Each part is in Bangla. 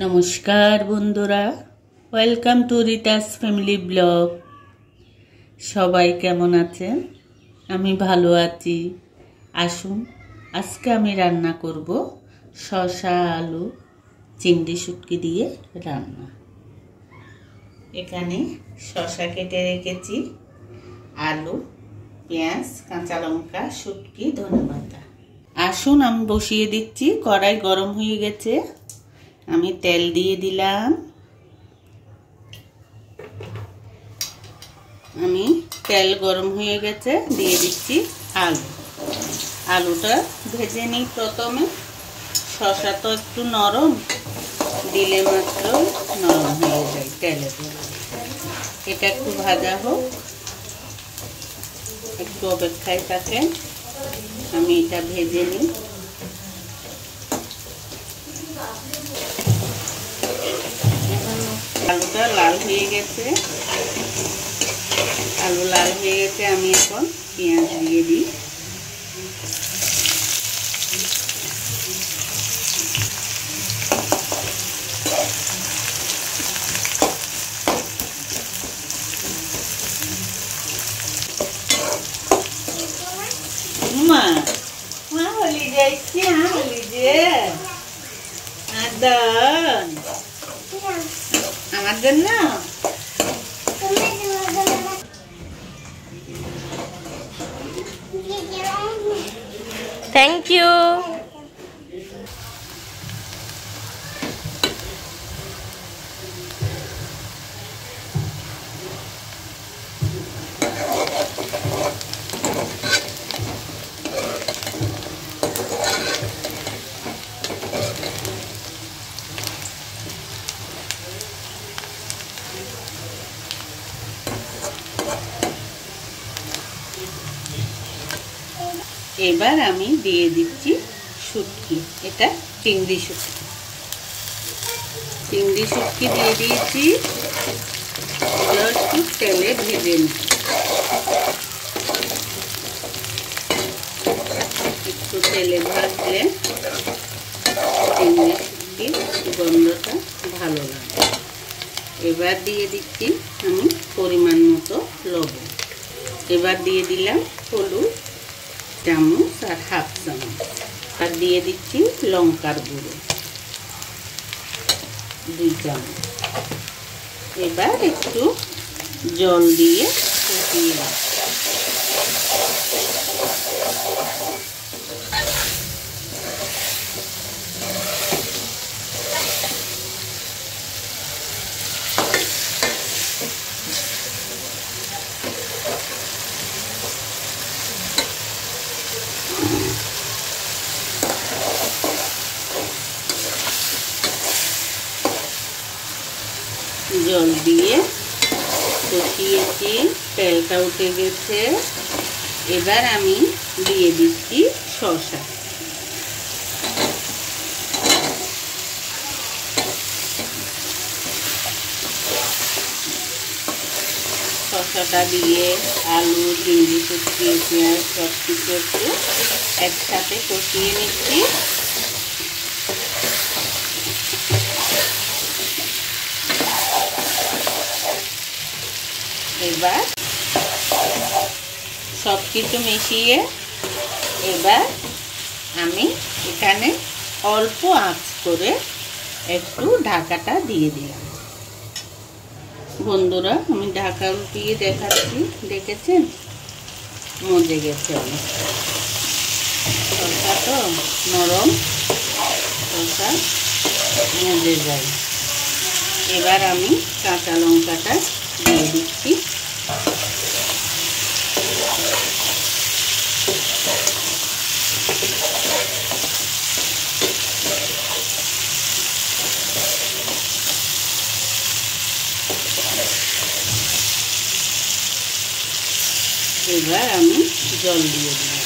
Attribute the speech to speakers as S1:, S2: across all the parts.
S1: নমস্কার বন্ধুরা, ওয়েলকাম টু রিতাস ফ্যামিলি ব্লগ। সবাই কেমন আছেন? আমি ভালো আছি। আসুন, আজকে আমি রান্না করব শসা আলু চিংড়ি শুটকি দিয়ে রান্না। এখানে শসা কেটে রেখেছি, আলু, পেঁয়াজ, কাঁচা লঙ্কা, শুটকি, ধনেপাতা। আসুন আমি বসিয়ে দিচ্ছি। কড়াই গরম হয়ে গেছে, আমি তেল দিয়ে দিলাম। আমি তেল গরম হয়ে গেছে, দিয়ে দিচ্ছি আলু। আলুটা ভেজে নিই প্রথমে। শসা তো একটু নরম, দিলে মাত্র নরম হয়ে যায় তেলে। এটা একটু ভাজা হোক, একটু অপেক্ষায় থাকেন, আমি এটা ভেজে নিই। আলুটা লাল হয়ে গেছে, আলু লাল হয়ে গেছে। আমি এখন পেঁয়াজ দিয়ে দিই। মা মা হলি যাইছি, হলি যে আদন আমার জন্য।
S2: Thank you.
S1: এবার আমি দিয়ে দিচ্ছি শুটকি। এটা চিংড়ি শুটকি। চিংড়ি শুটকি দিয়ে দিয়েছি, একটু তেলে ভেজে নিই। একটু তেলে ভাজলে চিংড়ি শুটকির সুগন্ধটা ভালো লাগে। এবার দিয়ে দিচ্ছি আমি পরিমাণ মতো লবণ। এবার দিয়ে দিলাম হলুদ চামচ আর হাফ চামচ, আর দিয়ে দিচ্ছি লঙ্কার গুঁড়ো 2 চামচ। এবার একটু জল দিয়ে কষিয়ে নিই। জল দিয়ে কষিয়েছি, তেলটা উঠে গেছে। এবার আমি দিয়ে দিচ্ছি শসা। শসাটা দিয়ে আলু, চিংড়ি শুটকি, পেঁয়াজ সব কিছু একটু একসাথে কষিয়ে নিচ্ছি। এবার সব কিছু মিশিয়ে এবার আমি এখানে অল্প আঁচ করে একটু ঢাকাটা দিয়ে দিলাম। বন্ধুরা, আমি ঢাকা উঠিয়ে দেখাচ্ছি, দেখেছেন মজে গেছে অনেক। শসা তো নরম, শসা মজে যায়। এবার আমি কাঁচা লঙ্কাটা দিয়ে দিচ্ছি। এবার আমি জল দিয়ে দিলাম।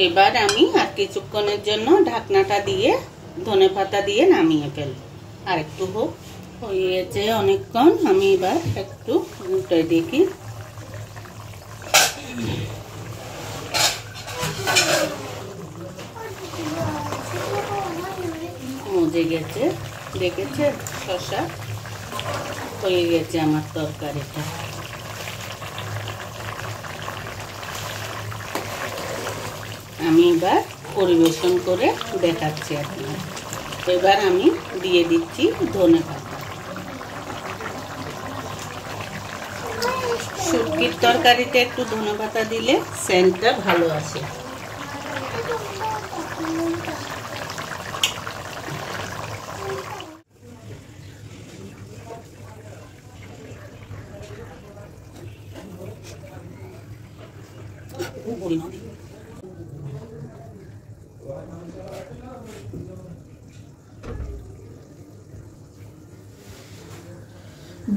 S1: এবার আমি আর কিছুক্ষণের জন্য ঢাকনাটা দিয়ে ধনেপাতা দিয়ে নামিয়ে ফেলব। আর একটু হোক, হয়ে গেছে অনেকক্ষণ। আমি এবার একটু উল্টে দেখি। মজে গেছে, দেখেছে শসা হয়ে গেছে আমার তরকারিটা। আমি এবার পরিবেশন করে দেখাচ্ছি আপনার। এবার আমি দিয়ে দিচ্ছি ধনেপাতা। শুটকির তরকারিতে একটু ধনেপাতা দিলে সেন্টটা ভালো আসে।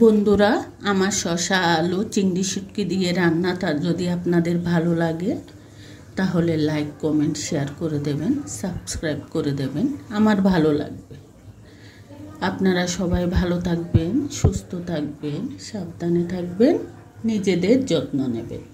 S1: বন্ধুরা, আমার শসা আলু চিংড়ি শুটকি দিয়ে রান্নাটা যদি আপনাদের ভালো লাগে তাহলে লাইক কমেন্ট শেয়ার করে দেবেন, সাবস্ক্রাইব করে দেবেন, আমার ভালো লাগবে। আপনারা সবাই ভালো থাকবেন, সুস্থ থাকবেন, সাবধানে থাকবেন, নিজেদের যত্ন নেবেন।